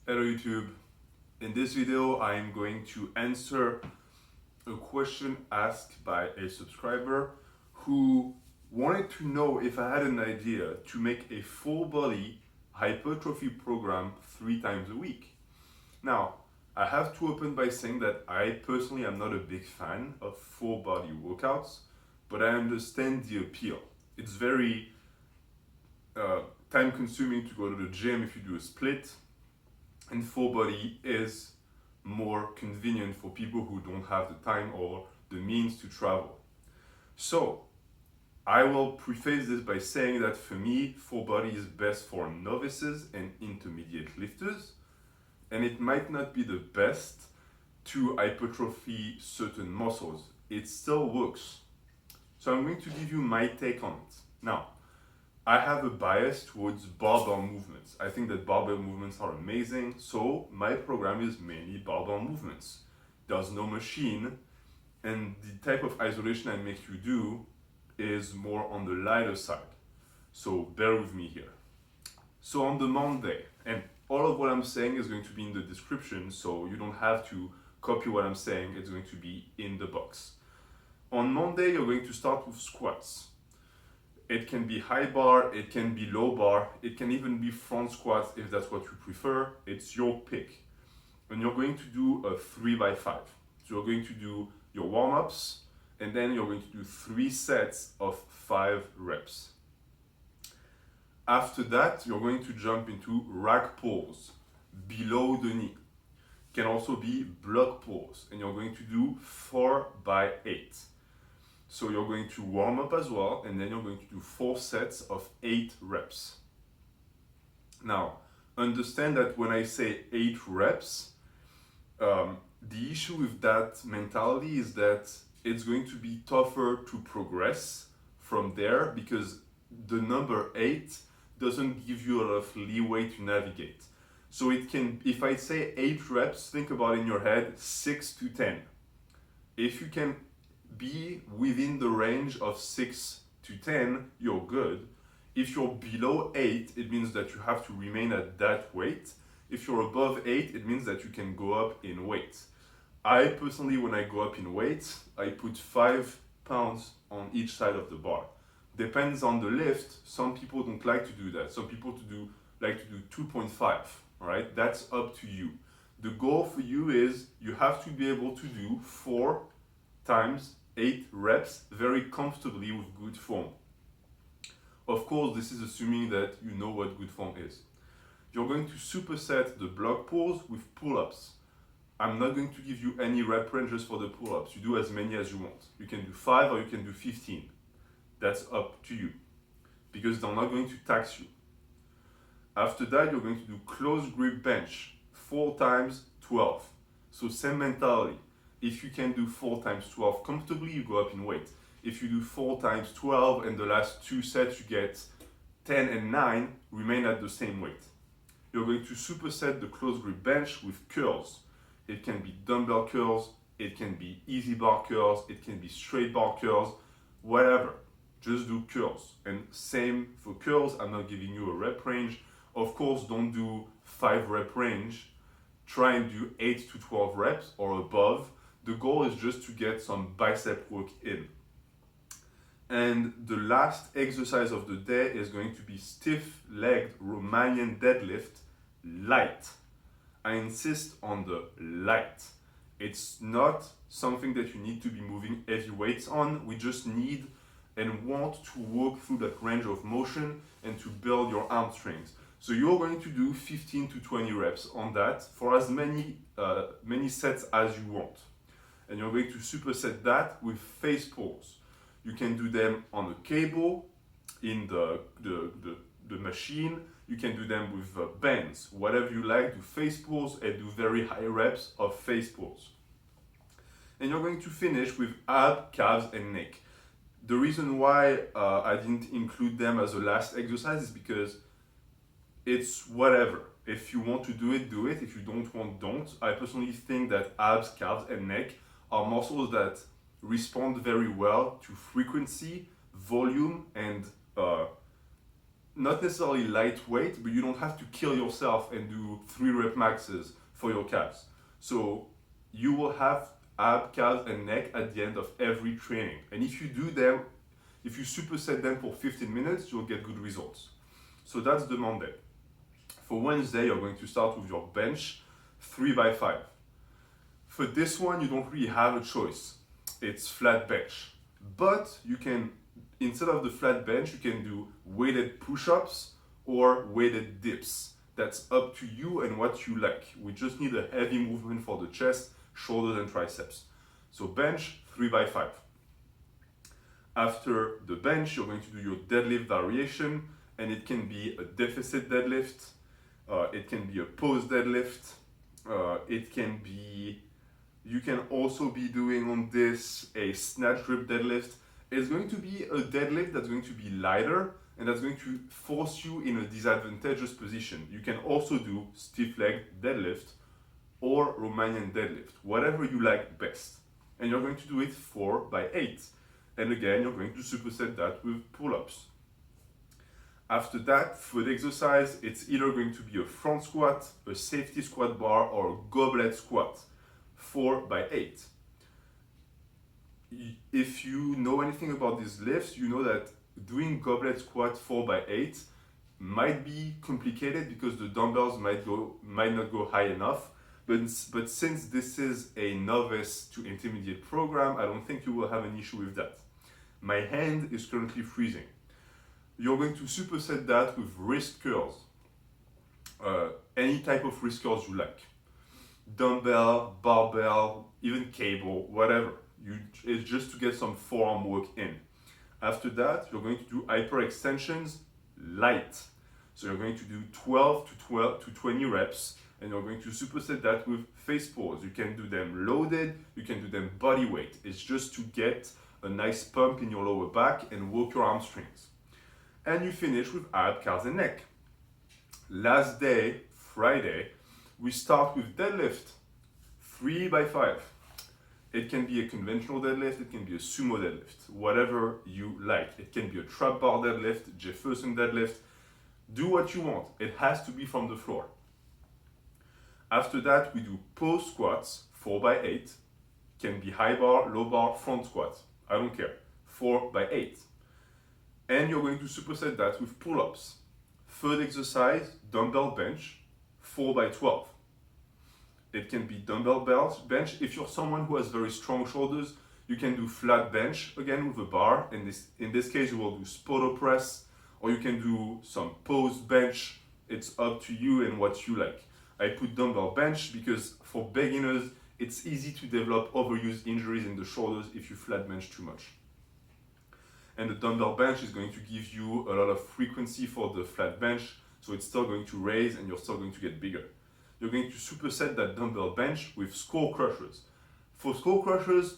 Hello YouTube. In this video I am going to answer a question asked by a subscriber who wanted to know if I had an idea to make a full body hypertrophy program 3 times a week. Now, I have to open by saying that I personally am not a big fan of full body workouts, but I understand the appeal. It's very time consuming to go to the gym if you do a split, and full body is more convenient for people who don't have the time or the means to travel. So I will preface this by saying that for me, full body is best for novices and intermediate lifters, and it might not be the best to hypertrophy certain muscles. It still works. So I'm going to give you my take on it. Now, I have a bias towards barbell movements. I think that barbell movements are amazing, so my program is mainly barbell movements. There's no machine, and the type of isolation I make you do is more on the lighter side. So bear with me here. So on the Monday, and all of what I'm saying is going to be in the description, so you don't have to copy what I'm saying, it's going to be in the box. On Monday, you're going to start with squats. It can be high bar, it can be low bar, it can even be front squats if that's what you prefer. It's your pick. And you're going to do a 3x5. So you're going to do your warm-ups, and then you're going to do 3 sets of 5 reps. After that, you're going to jump into rack pulls below the knee. Can also be block pulls, and you're going to do 4x8. So you're going to warm up as well, and then you're going to do 4 sets of 8 reps. Now, understand that when I say 8 reps, the issue with that mentality is that it's going to be tougher to progress from there because the number 8 doesn't give you a lot of leeway to navigate. So it can, if I say 8 reps, think about in your head 6 to 10. If you can be within the range of 6 to 10, you're good. If you're below 8, it means that you have to remain at that weight. If you're above 8, it means that you can go up in weight. I personally, when I go up in weight, I put 5 pounds on each side of the bar. Depends on the lift. Some people don't like to do that. Some people like to do 2.5, all right? That's up to you. The goal for you is you have to be able to do 4 times 8 reps very comfortably with good form. Of course, this is assuming that you know what good form is. You're going to superset the block pulls with pull-ups. I'm not going to give you any rep ranges for the pull-ups. You do as many as you want. You can do 5 or you can do 15. That's up to you because they're not going to tax you. After that, you're going to do close grip bench 4 times 12. So same mentality. If you can do 4 times 12 comfortably, you go up in weight. If you do 4 times 12 and the last 2 sets you get 10 and 9, remain at the same weight. You're going to superset the close grip bench with curls. It can be dumbbell curls, it can be easy bar curls, it can be straight bar curls, whatever. Just do curls. And same for curls, I'm not giving you a rep range. Of course, don't do 5 rep range. Try and do 8 to 12 reps or above. The goal is just to get some bicep work in. And the last exercise of the day is going to be stiff-legged Romanian deadlift light. I insist on the light. It's not something that you need to be moving heavy weights on. We just need and want to work through that range of motion and to build your hamstrings. So you're going to do 15 to 20 reps on that for as many sets as you want. And you're going to superset that with face pulls. You can do them on a cable, in the machine. You can do them with bands. Whatever you like, do face pulls and do very high reps of face pulls. And you're going to finish with ab, calves, and neck. The reason why I didn't include them as a last exercise is because it's whatever. If you want to do it, do it. If you don't want, don't. I personally think that abs, calves, and neck are muscles that respond very well to frequency, volume, and not necessarily lightweight, but you don't have to kill yourself and do 3 rep maxes for your calves. So you will have ab, calves, and neck at the end of every training. And if you do them, if you superset them for 15 minutes, you'll get good results. So that's the Monday. For Wednesday, you're going to start with your bench 3 by 5. For this one, you don't really have a choice. It's flat bench. But you can, instead of the flat bench, you can do weighted push-ups or weighted dips. That's up to you and what you like. We just need a heavy movement for the chest, shoulders, and triceps. So bench 3 by 5. After the bench, you're going to do your deadlift variation, and it can be a deficit deadlift, it can be a pose deadlift, you can also be doing on this a snatch grip deadlift. It's going to be a deadlift that's going to be lighter and that's going to force you in a disadvantageous position. You can also do stiff leg deadlift or Romanian deadlift, whatever you like best. And you're going to do it 4 by 8. And again, you're going to superset that with pull-ups. After that, for the exercise, it's either going to be a front squat, a safety squat bar, or a goblet squat, 4 by 8. If you know anything about these lifts, you know that doing goblet squat 4 by 8 might be complicated because the dumbbells might not go high enough. But since this is a novice to intermediate program, I don't think you will have an issue with that. My hand is currently freezing. You're going to superset that with wrist curls. Any type of wrist curls you like. Dumbbell, barbell, even cable, whatever. It's just to get some forearm work in. After that, you're going to do hyperextensions light. So you're going to do 12 to 20 reps, and you're going to superset that with facepulls. You can do them loaded, you can do them body weight. It's just to get a nice pump in your lower back and work your hamstrings. And you finish with ab, calves, and neck. Last day, Friday, we start with deadlift, 3 by 5. It can be a conventional deadlift, it can be a sumo deadlift, whatever you like. It can be a trap bar deadlift, Jefferson deadlift. Do what you want. It has to be from the floor. After that, we do pose squats, 4 by 8. Can be high bar, low bar, front squat. I don't care. 4 by 8. And you're going to superset that with pull-ups. Third exercise, dumbbell bench, 4 by 12. It can be dumbbell bench. If you're someone who has very strong shoulders, you can do flat bench, again with a bar. In this case, you will do spoto press, or you can do some pose bench. It's up to you and what you like. I put dumbbell bench because for beginners, it's easy to develop overuse injuries in the shoulders if you flat bench too much. And the dumbbell bench is going to give you a lot of frequency for the flat bench, so it's still going to raise and you're still going to get bigger. You're going to superset that dumbbell bench with skull crushers. For skull crushers,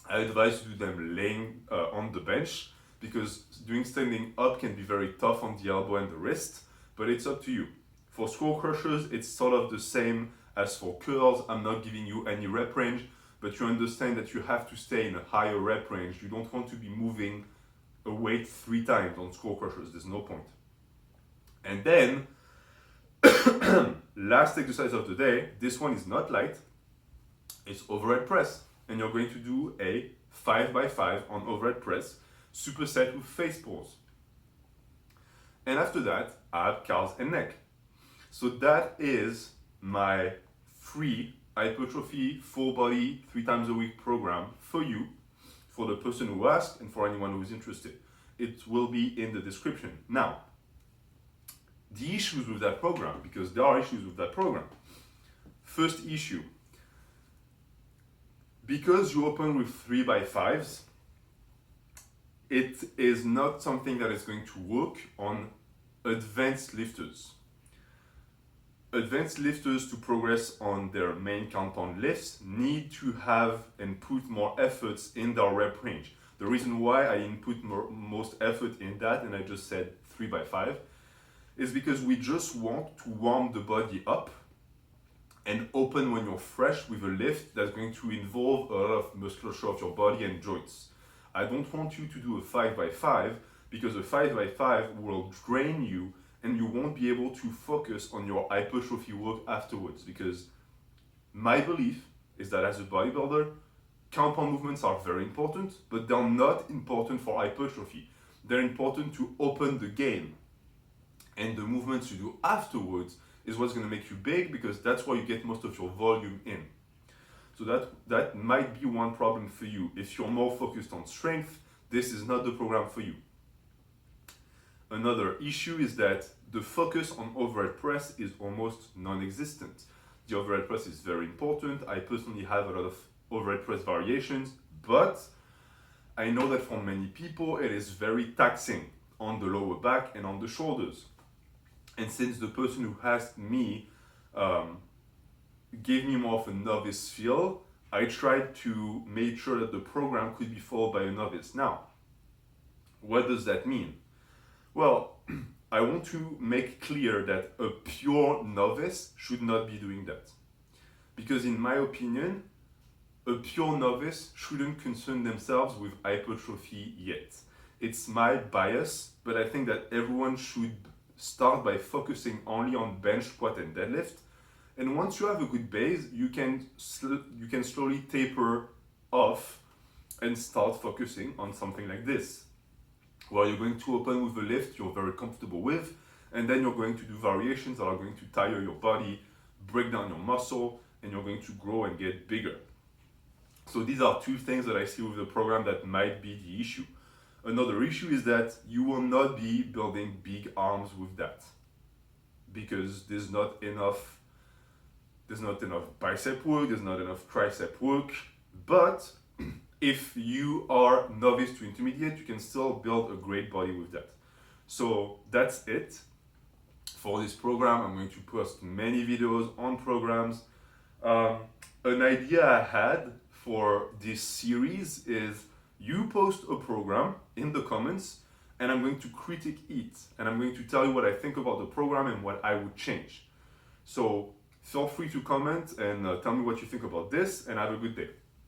I advise you to do them laying on the bench because doing standing up can be very tough on the elbow and the wrist, but it's up to you. For skull crushers, it's sort of the same as for curls. I'm not giving you any rep range, but you understand that you have to stay in a higher rep range. You don't want to be moving a weight 3 times on skull crushers. There's no point. And then, last exercise of the day, this one is not light. It's overhead press. And you're going to do a 5 by 5 on overhead press, superset with facepulls. And after that, ab, calves, and neck. So that is my free hypertrophy, full body, 3 times a week program for you, for the person who asked, and for anyone who is interested. It will be in the description. Now, the issues with that program, because there are issues with that program. First issue, because you open with 3 by 5s, it is not something that is going to work on advanced lifters. Advanced lifters, to progress on their main compound lifts, need to have and put more efforts in their rep range. The reason why I didn't put most effort in that, and I just said 3 by 5, is because we just want to warm the body up and open when you're fresh with a lift that's going to involve a lot of musculature of your body and joints. I don't want you to do a 5 by 5 because a 5x5 will drain you and you won't be able to focus on your hypertrophy work afterwards. Because my belief is that as a bodybuilder, compound movements are very important, but they're not important for hypertrophy. They're important to open the game. And the movements you do afterwards is what's going to make you big, because that's where you get most of your volume in. So that might be one problem for you. If you're more focused on strength, this is not the program for you. Another issue is that the focus on overhead press is almost non-existent. The overhead press is very important. I personally have a lot of overhead press variations, but I know that for many people it is very taxing on the lower back and on the shoulders. And since the person who asked me gave me more of a novice feel, I tried to make sure that the program could be followed by a novice. Now, what does that mean? Well, I want to make clear that a pure novice should not be doing that. Because in my opinion, a pure novice shouldn't concern themselves with hypertrophy yet. It's my bias, but I think that everyone should start by focusing only on bench, squat, and deadlift. And once you have a good base, you can slowly taper off and start focusing on something like this, where you're going to open with a lift you're very comfortable with, and then you're going to do variations that are going to tire your body, break down your muscle, and you're going to grow and get bigger. So these are two things that I see with the program that might be the issue. Another issue is that you will not be building big arms with that, because there's not enough bicep work, there's not enough tricep work. But if you are novice to intermediate, you can still build a great body with that. So that's it for this program. I'm going to post many videos on programs. An idea I had for this series is you post a program in the comments and I'm going to critique it, and I'm going to tell you what I think about the program and what I would change. So feel free to comment and tell me what you think about this, and have a good day.